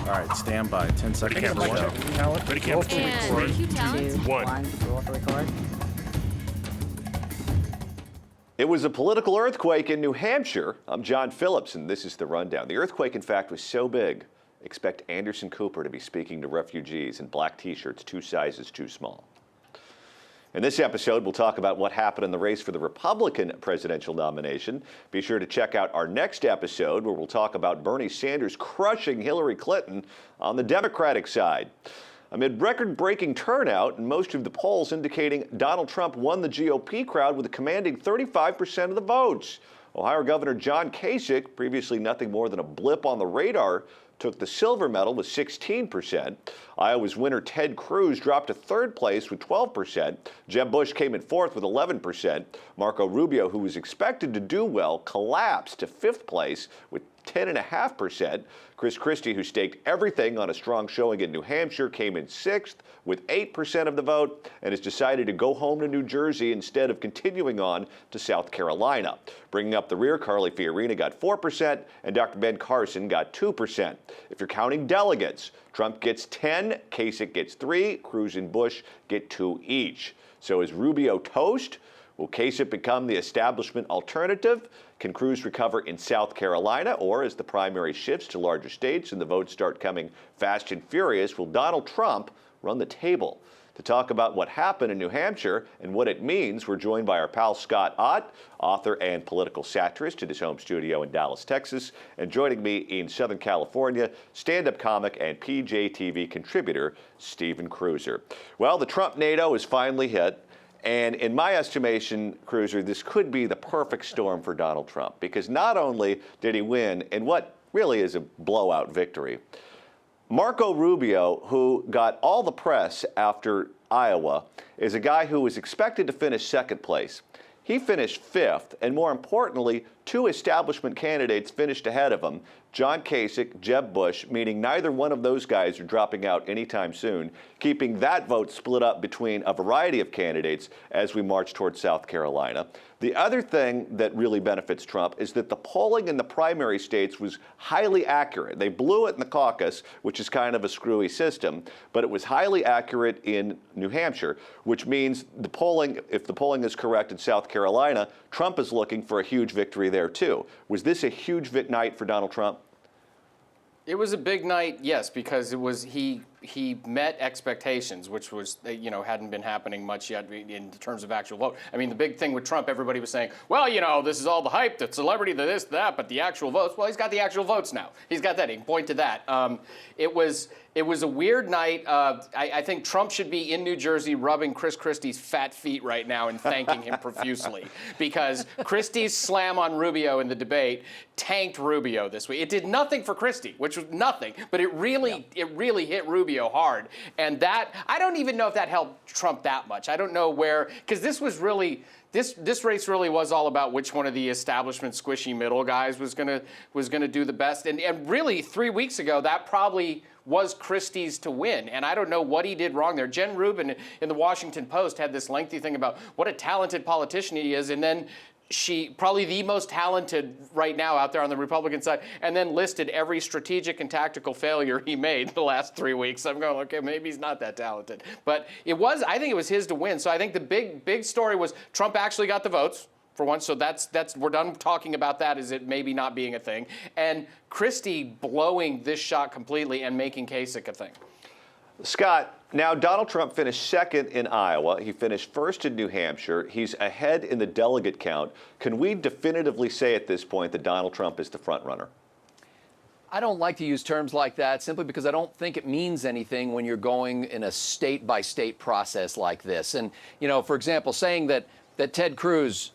All right, stand by. 10 seconds. Camera one. Count. Ready, camera two. And cue talent. One. Roll to record. It was a political earthquake in New Hampshire. I'm John Phillips, and this is the rundown. The earthquake, in fact, was so big, expect Anderson Cooper to be speaking to refugees in black T-shirts 2 sizes too small. In this episode, we'll talk about what happened in the race for the Republican presidential nomination. Be sure to check out our next episode, where we'll talk about Bernie Sanders crushing Hillary Clinton on the Democratic side. Amid record-breaking turnout and most of the polls indicating Donald Trump won the GOP crowd with a commanding 35% of the votes. Ohio Governor John Kasich, previously nothing more than a blip on the radar, took the silver medal with 16%. Iowa's winner Ted Cruz dropped to third place with 12%. Jeb Bush came in fourth with 11%. Marco Rubio, who was expected to do well, collapsed to fifth place with 10.5%. Chris Christie, who staked everything on a strong showing in New Hampshire, came in sixth with 8% of the vote and has decided to go home to New Jersey instead of continuing on to South Carolina. Bringing up the rear, Carly Fiorina got 4% and Dr. Ben Carson got 2%. If you're counting delegates, Trump gets 10, Kasich gets 3, Cruz and Bush get 2 each. So is Rubio toast? Will Kasich become the establishment alternative? Can Cruz recover in South Carolina? Or as the primary shifts to larger states and the votes start coming fast and furious, will Donald Trump run the table? To talk about what happened in New Hampshire and what it means, we're joined by our pal Scott Ott, author and political satirist at his home studio in Dallas, Texas. And joining me in Southern California, stand-up comic and PJTV contributor Stephen Cruiser. Well, the Trump NATO is finally hit. And in my estimation, Cruiser, this could be the perfect storm for Donald Trump, because not only did he win in what really is a blowout victory, Marco Rubio, who got all the press after Iowa, is a guy who was expected to finish second place. He finished fifth, and more importantly, 2 establishment candidates finished ahead of him, John Kasich, Jeb Bush, meaning neither one of those guys are dropping out anytime soon, keeping that vote split up between a variety of candidates as we march towards South Carolina. The other thing that really benefits Trump is that the polling in the primary states was highly accurate. They blew it in the caucus, which is kind of a screwy system, but it was highly accurate in New Hampshire, which means the polling, if the polling is correct in South Carolina, Trump is looking for a huge victory there too. Was this a huge night for Donald Trump? It was a big night, yes, because it was he met expectations, which was, hadn't been happening much yet in terms of actual vote. I mean, the big thing with Trump, everybody was saying, well, this is all the hype, the celebrity, the this, that, but the actual votes, well, he's got the actual votes now. He's got that. He can point to that. It was a weird night. I think Trump should be in New Jersey rubbing Chris Christie's fat feet right now and thanking him profusely, because Christie's slam on Rubio in the debate tanked Rubio this week. It did nothing for Christie, which was nothing, but it really hit Rubio hard. And that, I don't even know if that helped Trump that much. I don't know where, because this was really, this race really was all about which one of the establishment squishy middle guys was gonna do the best. And really 3 weeks ago, that probably was Christie's to win. And I don't know what he did wrong there. Jen Rubin in the Washington Post had this lengthy thing about what a talented politician he is. And then she, probably the most talented right now out there on the Republican side, and then listed every strategic and tactical failure he made the last 3 weeks. I'm going, okay, maybe he's not that talented. But I think it was his to win. So I think the big story was Trump actually got the votes for once. So that's we're done talking about that as it maybe not being a thing. And Christie blowing this shot completely and making Kasich a thing. Scott, now Donald Trump finished second in Iowa. He finished first in New Hampshire. He's ahead in the delegate count. Can we definitively say at this point that Donald Trump is the front runner? I don't like to use terms like that simply because I don't think it means anything when you're going in a state-by-state process like this. And, for example, saying that Ted Cruz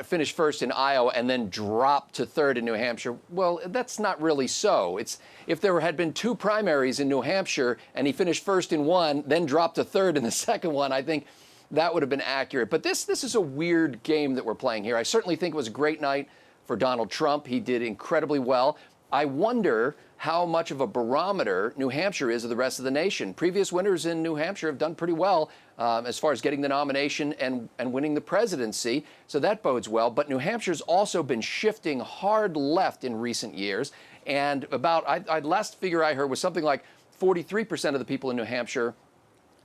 finished first in Iowa and then dropped to third in New Hampshire, well, that's not really so. If there had been 2 primaries in New Hampshire and he finished first in one, then dropped to third in the second one, I think that would have been accurate. But this is a weird game that we're playing here. I certainly think it was a great night for Donald Trump. He did incredibly well. I wonder how much of a barometer New Hampshire is of the rest of the nation. Previous winners in New Hampshire have done pretty well as far as getting the nomination and winning the presidency, so that bodes well. But New Hampshire's also been shifting hard left in recent years, And I last figure I heard was something like 43% of the people in New Hampshire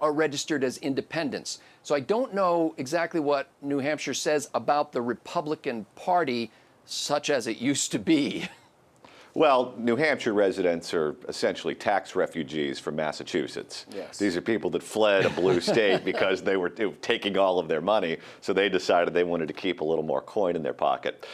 are registered as independents. So I don't know exactly what New Hampshire says about the Republican Party, such as it used to be. Well, New Hampshire residents are essentially tax refugees from Massachusetts. Yes. These are people that fled a blue state because they were taking all of their money, so they decided they wanted to keep a little more coin in their pocket.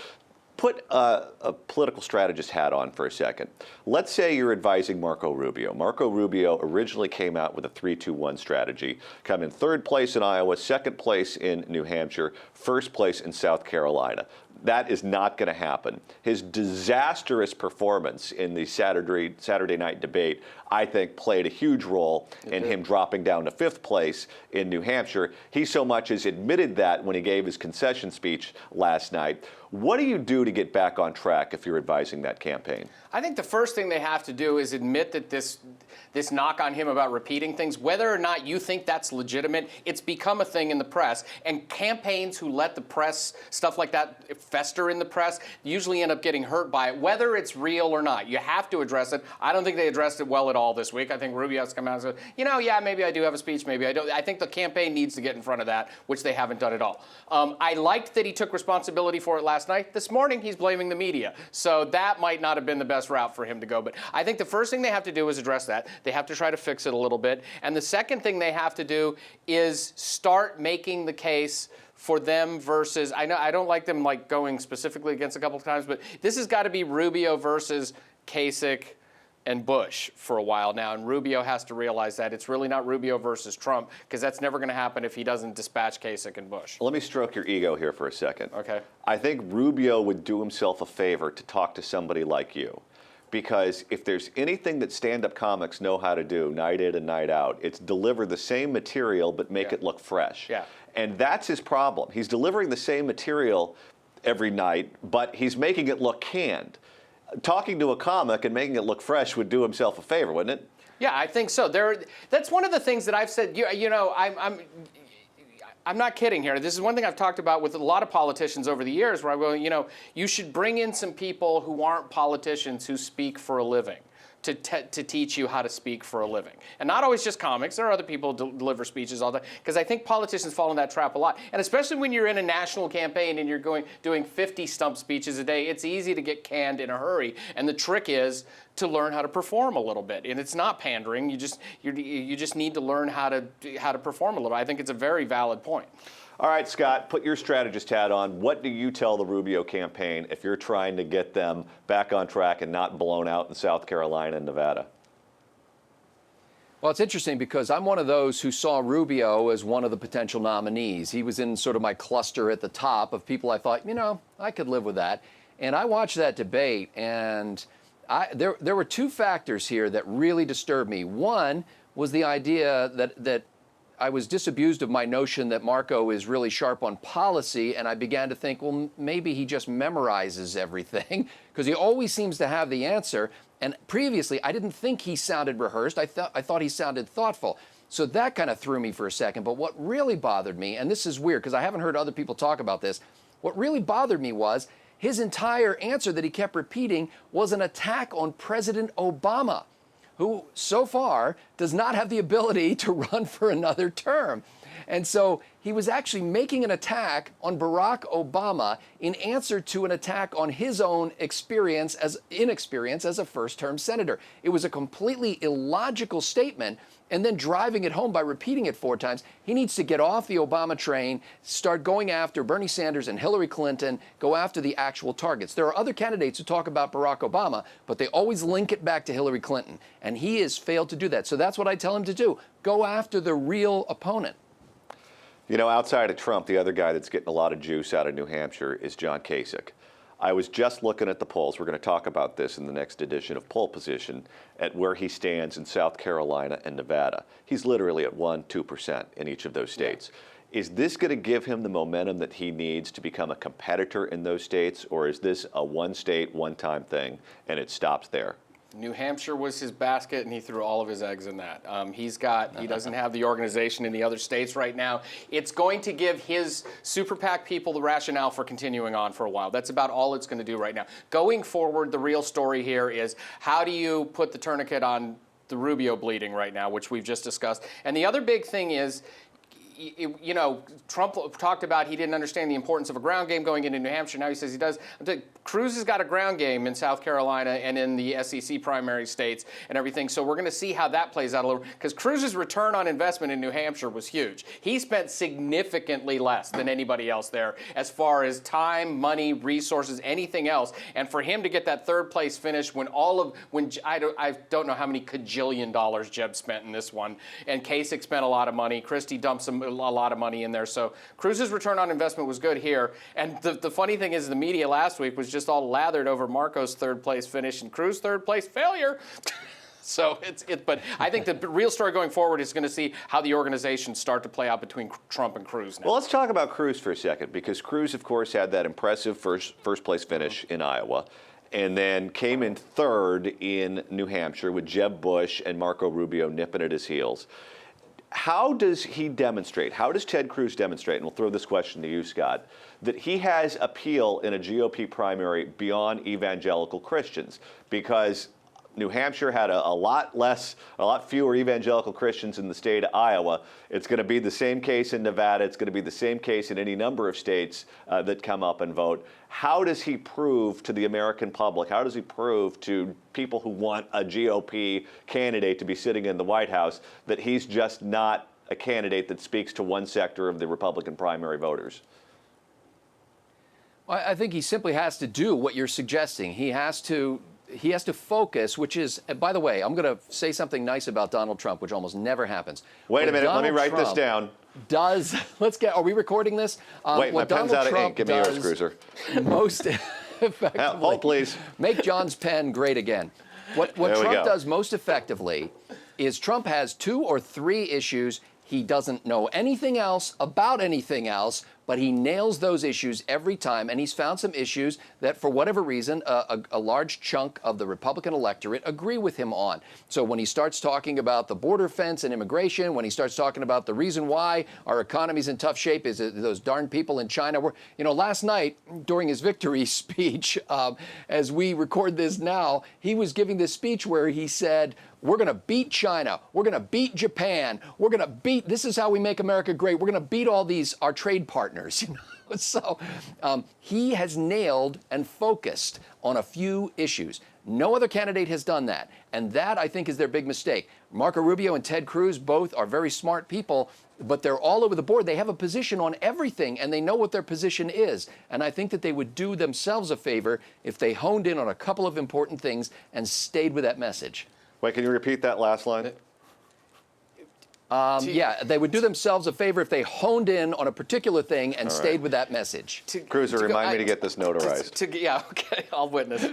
Put a political strategist hat on for a second. Let's say you're advising Marco Rubio. Marco Rubio originally came out with a 3-2-1 strategy, come in third place in Iowa, second place in New Hampshire, first place in South Carolina. That is not going to happen. His disastrous performance in the Saturday night debate, I think, played a huge role in him dropping down to fifth place in New Hampshire. He so much as admitted that when he gave his concession speech last night. What do you do to get back on track if you're advising that campaign? I think the first thing they have to do is admit that this knock on him about repeating things, whether or not you think that's legitimate, it's become a thing in the press. And campaigns who let the press, stuff like that, fester in the press, usually end up getting hurt by it, whether it's real or not. You have to address it. I don't think they addressed it well at all this week. I think Rubio's come out and said, yeah, maybe I do have a speech, maybe I don't. I think the campaign needs to get in front of that, which they haven't done at all. I liked that he took responsibility for it last night. This morning, he's blaming the media. So that might not have been the best route for him to go. But I think the first thing they have to do is address that. They have to try to fix it a little bit. And the second thing they have to do is start making the case for them versus, I know I don't like them like going specifically against a couple of times, but this has got to be Rubio versus Kasich and Bush for a while now, and Rubio has to realize that it's really not Rubio versus Trump, because that's never going to happen if he doesn't dispatch Kasich and Bush. Let me stroke your ego here for a second. Okay. I think Rubio would do himself a favor to talk to somebody like you, because if there's anything that stand-up comics know how to do night in and night out, it's deliver the same material but make it look fresh. Yeah. And that's his problem. He's delivering the same material every night, but he's making it look canned. Talking to a comic and making it look fresh would do himself a favor, wouldn't it? Yeah, I think so. That's one of the things that I've said. I'm not kidding here. This is one thing I've talked about with a lot of politicians over the years, where I go, you should bring in some people who aren't politicians who speak for a living to teach you how to speak for a living. And not always just comics. There are other people who deliver speeches all the time, because I think politicians fall in that trap a lot. And especially when you're in a national campaign and you're doing 50 stump speeches a day, it's easy to get canned in a hurry. And the trick is to learn how to perform a little bit. And it's not pandering. You just need to learn how to perform a little. I think it's a very valid point. All right, Scott, put your strategist hat on. What do you tell the Rubio campaign if you're trying to get them back on track and not blown out in South Carolina and Nevada? Well, it's interesting because I'm one of those who saw Rubio as one of the potential nominees. He was in sort of my cluster at the top of people I thought, I could live with that. And I watched that debate, and there were two factors here that really disturbed me. One was the idea that I was disabused of my notion that Marco is really sharp on policy, and I began to think, well, maybe he just memorizes everything, because he always seems to have the answer. And previously, I didn't think he sounded rehearsed. I thought he sounded thoughtful. So that kind of threw me for a second. But what really bothered me, and this is weird because I haven't heard other people talk about this, what really bothered me was his entire answer that he kept repeating was an attack on President Obama, who so far does not have the ability to run for another term. And so he was actually making an attack on Barack Obama in answer to an attack on his own inexperience as a first-term senator. It was a completely illogical statement, and then driving it home by repeating it 4 times. He needs to get off the Obama train, start going after Bernie Sanders and Hillary Clinton, go after the actual targets. There are other candidates who talk about Barack Obama, but they always link it back to Hillary Clinton, and he has failed to do that. So that's what I tell him to do. Go after the real opponent. Outside of Trump, the other guy that's getting a lot of juice out of New Hampshire is John Kasich. I was just looking at the polls. We're going to talk about this in the next edition of Poll Position at where he stands in South Carolina and Nevada. He's literally at 1-2% in each of those states. Yeah. Is this going to give him the momentum that he needs to become a competitor in those states, or is this a one-state, one-time thing and it stops there? New Hampshire was his basket, and he threw all of his eggs in that. He doesn't have the organization in the other states right now. It's going to give his super PAC people the rationale for continuing on for a while. That's about all it's going to do right now. Going forward, the real story here is how do you put the tourniquet on the Rubio bleeding right now, which we've just discussed. And the other big thing is, you know, Trump talked about he didn't understand the importance of a ground game going into New Hampshire. Now he says he does. Cruz has got a ground game in South Carolina and in the SEC primary states and everything. So we're going to see how that plays out a little. Because Cruz's return on investment in New Hampshire was huge. He spent significantly less than anybody else there as far as time, money, resources, anything else. And for him to get that third place finish when I don't know how many cajillion dollars Jeb spent in this one, and Kasich spent a lot of money. Christie dumped a lot of money in there. So Cruz's return on investment was good here. And the funny thing is the media last week was just all lathered over Marco's third place finish and Cruz's third place failure. So but I think the real story going forward is going to see how the organizations start to play out between Trump and Cruz now. Well, let's talk about Cruz for a second, because Cruz, of course, had that impressive first place finish in Iowa, and then came in third in New Hampshire with Jeb Bush and Marco Rubio nipping at his heels. How does he demonstrate, how does Ted Cruz demonstrate, and we'll throw this question to you, Scott, that he has appeal in a GOP primary beyond evangelical Christians? Because New Hampshire had a lot fewer evangelical Christians in the state of Iowa. It's going to be the same case in Nevada. It's going to be the same case in any number of states that come up and vote. How does he prove to the American public, how does he prove to people who want a GOP candidate to be sitting in the White House that he's just not a candidate that speaks to one sector of the Republican primary voters? Well, I think he simply has to do what you're suggesting. He has to focus, which is, by the way, I'm going to say something nice about Donald Trump, which almost never happens. Wait a minute, let me write this down. Are we recording this? Wait, my pen's out of ink. Give me yours, Cruiser. Most effectively. Hold, please. Make John's pen great again. What Trump does most effectively is Trump has 2 or 3 issues. He doesn't know anything else about anything else, but he nails those issues every time. And he's found some issues that, for whatever reason, a large chunk of the Republican electorate agree with him on. So when he starts talking about the border fence and immigration, when he starts talking about the reason why our economy's in tough shape is those darn people in China. Last night during his victory speech, as we record this now, he was giving this speech where he said, we're going to beat China. We're going to beat Japan. This is how we make America great. We're going to beat all our trade partners. So he has nailed and focused on a few issues. No other candidate has done that. And that, I think, is their big mistake. Marco Rubio and Ted Cruz both are very smart people, but they're all over the board. They have a position on everything, and they know what their position is. And I think that they would do themselves a favor if they honed in on a couple of important things and stayed with that message. Wait, can you repeat that last line? Yeah, they would do themselves a favor if they honed in on a particular thing and stayed with that message. Cruiser, remind me to get this notarized. Yeah, okay, I'll witness.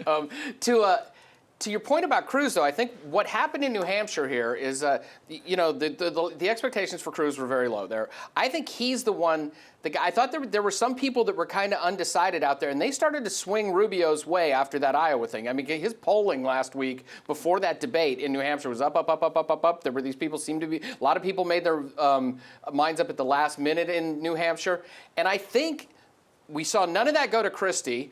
To your point about Cruz, though, I think what happened in New Hampshire here is, the expectations for Cruz were very low there. I think he's the one. I thought there were some people that were kind of undecided out there, and they started to swing Rubio's way after that Iowa thing. I mean, his polling last week before that debate in New Hampshire was up, up, up, up, up, up, up. There were these people a lot of people made their minds up at the last minute in New Hampshire, and I think we saw none of that go to Christie.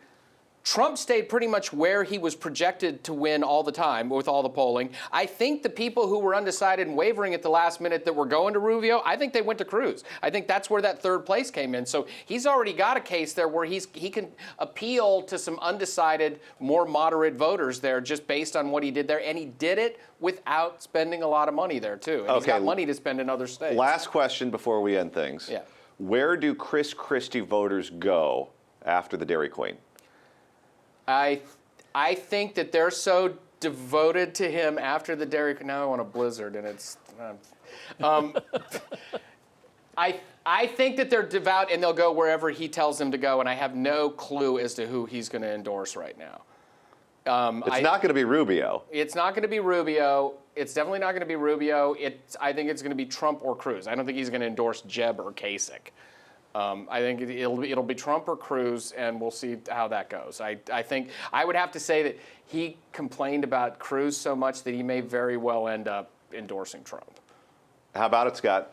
Trump stayed pretty much where he was projected to win all the time with all the polling. I think the people who were undecided and wavering at the last minute that were going to Rubio, I think they went to Cruz. I think that's where that third place came in. So he's already got a case there where he can appeal to some undecided, more moderate voters there just based on what he did there. And he did it without spending a lot of money there, too. And he's got money to spend in other states. Last question before we end things. Yeah. Where do Chris Christie voters go after the Dairy Queen? I think that they're so devoted to him after the Dairy Queen. Now I want a blizzard, and it's. I think that they're devout and they'll go wherever he tells them to go, and I have no clue as to who he's going to endorse right now. It's not going to be Rubio. It's not going to be Rubio. It's definitely not going to be Rubio. I think it's going to be Trump or Cruz. I don't think he's going to endorse Jeb or Kasich. I think it'll be Trump or Cruz, and we'll see how that goes. I think I would have to say that he complained about Cruz so much that he may very well end up endorsing Trump. How about it, Scott?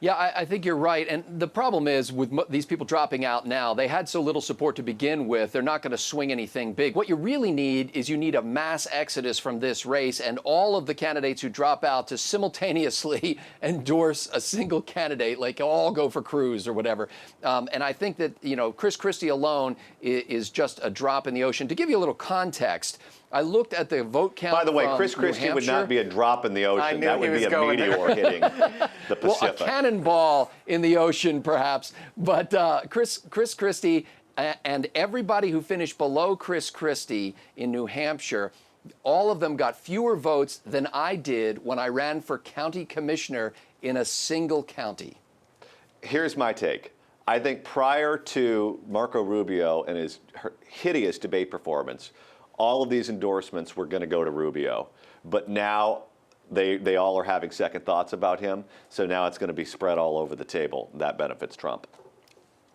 Yeah, I think you're right. And the problem is with these people dropping out now, they had so little support to begin with, they're not going to swing anything big. What you really need is you need a mass exodus from this race and all of the candidates who drop out to simultaneously endorse a single candidate, like all go for Cruz or whatever. And I think that, Chris Christie alone is just a drop in the ocean. To give you a little context, I looked at the vote count. By the way, Chris from New Christie would Hampshire. not be a drop in the ocean. That would be a meteor hitting the Well, a Pacific. cannonball in the ocean, perhaps. But Chris Christie and everybody who finished below Chris Christie in New Hampshire, all of them got fewer votes than I did when I ran for county commissioner in a single county. Here's my take. I think prior to Marco Rubio and his hideous debate performance, all of these endorsements were going to go to Rubio. But now they all are having second thoughts about him. So now it's going to be spread all over the table. That benefits Trump.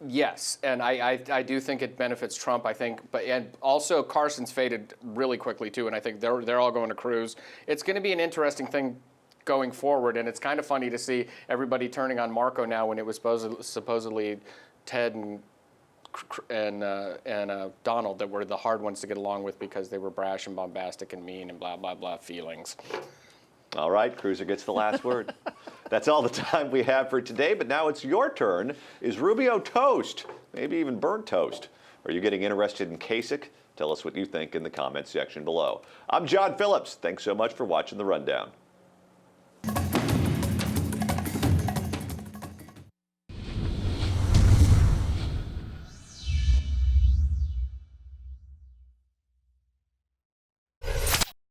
Yes, and I do think it benefits Trump. I think, and also Carson's faded really quickly too, and I think they're all going to Cruz. It's going to be an interesting thing going forward, and it's kind of funny to see everybody turning on Marco now when it was supposedly Ted and Donald that were the hard ones to get along with because they were brash and bombastic and mean and blah, blah, blah feelings. All right, Cruiser gets the last word. That's all the time we have for today, but now it's your turn. Is Rubio toast? Maybe even burnt toast? Are you getting interested in Kasich? Tell us what you think in the comments section below. I'm John Phillips. Thanks so much for watching The Rundown.